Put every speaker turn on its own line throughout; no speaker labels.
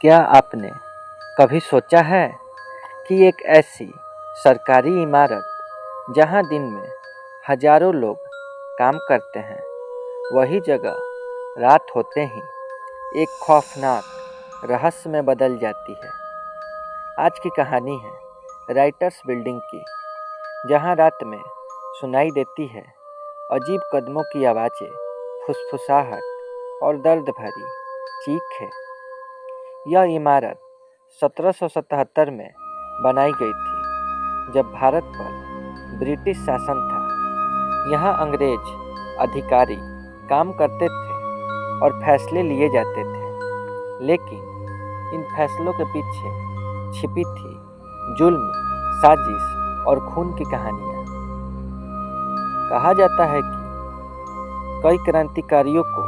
क्या आपने कभी सोचा है कि एक ऐसी सरकारी इमारत जहां दिन में हजारों लोग काम करते हैं, वही जगह रात होते ही एक खौफनाक रहस्य में बदल जाती है। आज की कहानी है राइटर्स बिल्डिंग की, जहां रात में सुनाई देती है अजीब कदमों की आवाज़ें, फुसफुसाहट और दर्द भरी चीखें। यह इमारत 1777 में बनाई गई थी, जब भारत पर ब्रिटिश शासन था। यहाँ अंग्रेज अधिकारी काम करते थे और फैसले लिए जाते थे, लेकिन इन फैसलों के पीछे छिपी थी जुल्म, साजिश और खून की कहानियाँ। कहा जाता है कि कई क्रांतिकारियों को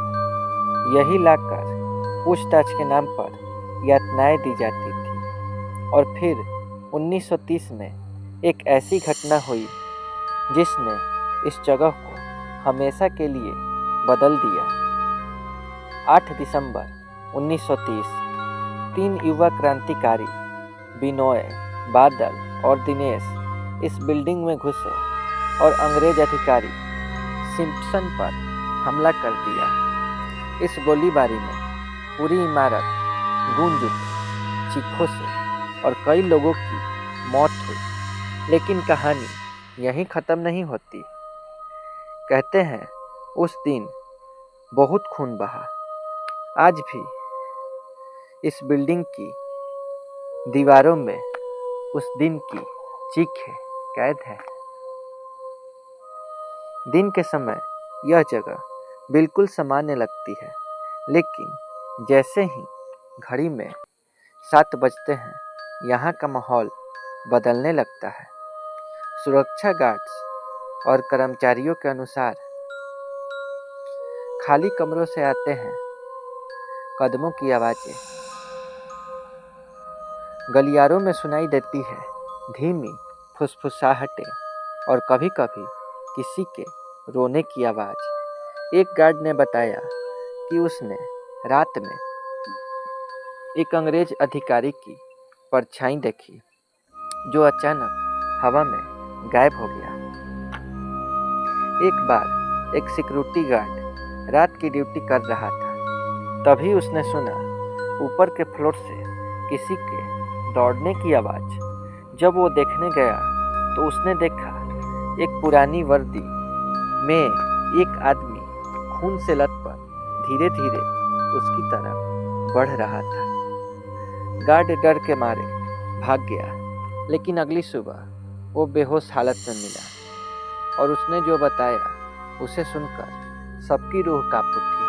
यही लाकर पूछताछ के नाम पर यातनाएं दी जाती थी, और फिर 1930 में एक ऐसी घटना हुई जिसने इस जगह को हमेशा के लिए बदल दिया। 8 दिसंबर 1930 तीन युवा क्रांतिकारी बिनोय, बादल और दिनेश इस बिल्डिंग में घुसे और अंग्रेज अधिकारी सिम्पसन पर हमला कर दिया। इस गोलीबारी में पूरी इमारत गूंज उठी चीखों से और कई लोगों की मौत हुई। लेकिन कहानी यहीं ख़त्म नहीं होती। कहते हैं उस दिन बहुत खून बहा। आज भी इस बिल्डिंग की दीवारों में उस दिन की चीखें कैद है। दिन के समय यह जगह बिल्कुल सामान्य लगती है, लेकिन जैसे ही घड़ी में 7 बजते हैं, यहाँ का माहौल बदलने लगता है। सुरक्षा गार्ड्स और कर्मचारियों के अनुसार खाली कमरों से आते हैं कदमों की आवाज़ें। गलियारों में सुनाई देती है धीमी फुसफुसाहटें और कभी कभी किसी के रोने की आवाज़। एक गार्ड ने बताया कि उसने रात में एक अंग्रेज अधिकारी की परछाई देखी, जो अचानक हवा में गायब हो गया। एक बार एक सिक्योरिटी गार्ड रात की ड्यूटी कर रहा था, तभी उसने सुना ऊपर के फ्लोर से किसी के दौड़ने की आवाज़। जब वो देखने गया तो उसने देखा एक पुरानी वर्दी में एक आदमी खून से लथपथ धीरे धीरे उसकी तरफ बढ़ रहा था। गार्ड डर के मारे भाग गया, लेकिन अगली सुबह वो बेहोश हालत में मिला और उसने जो बताया उसे सुनकर सबकी रूह कांप उठी।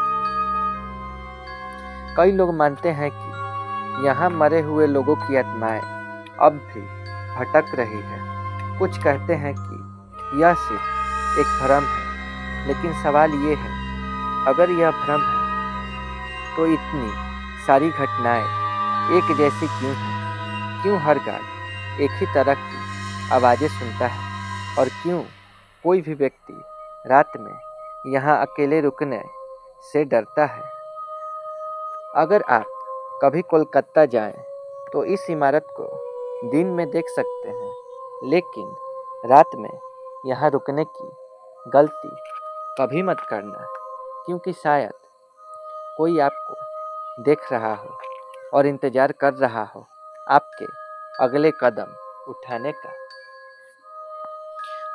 कई लोग मानते हैं कि यहाँ मरे हुए लोगों की आत्माएं अब भी भटक रही है। कुछ कहते हैं कि यह सिर्फ एक भ्रम है, लेकिन सवाल ये है, अगर यह भ्रम है तो इतनी सारी घटनाएं एक जैसी क्यों हैं? क्यों हर गार्ड एक ही तरह की आवाज़ें सुनता है, और क्यों कोई भी व्यक्ति रात में यहाँ अकेले रुकने से डरता है? अगर आप कभी कोलकाता जाएं तो इस इमारत को दिन में देख सकते हैं, लेकिन रात में यहाँ रुकने की गलती कभी मत करना, क्योंकि शायद कोई आपको देख रहा हो और इंतज़ार कर रहा हो आपके अगले कदम उठाने का।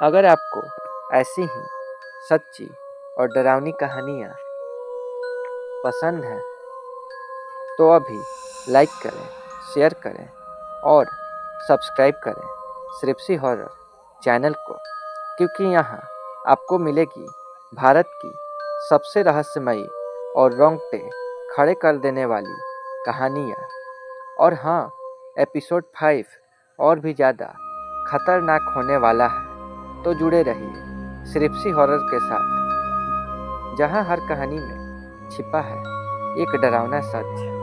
अगर आपको ऐसी ही सच्ची और डरावनी कहानियाँ पसंद हैं तो अभी लाइक करें, शेयर करें और सब्सक्राइब करें श्रिप्सी हॉरर चैनल को, क्योंकि यहाँ आपको मिलेगी भारत की सबसे रहस्यमयी और रोंगटे खड़े कर देने वाली कहानियाँ। और हाँ, एपिसोड 5 और भी ज़्यादा खतरनाक होने वाला है, तो जुड़े रहिए श्रिप्सी हॉरर के साथ, जहाँ हर कहानी में छिपा है एक डरावना सच।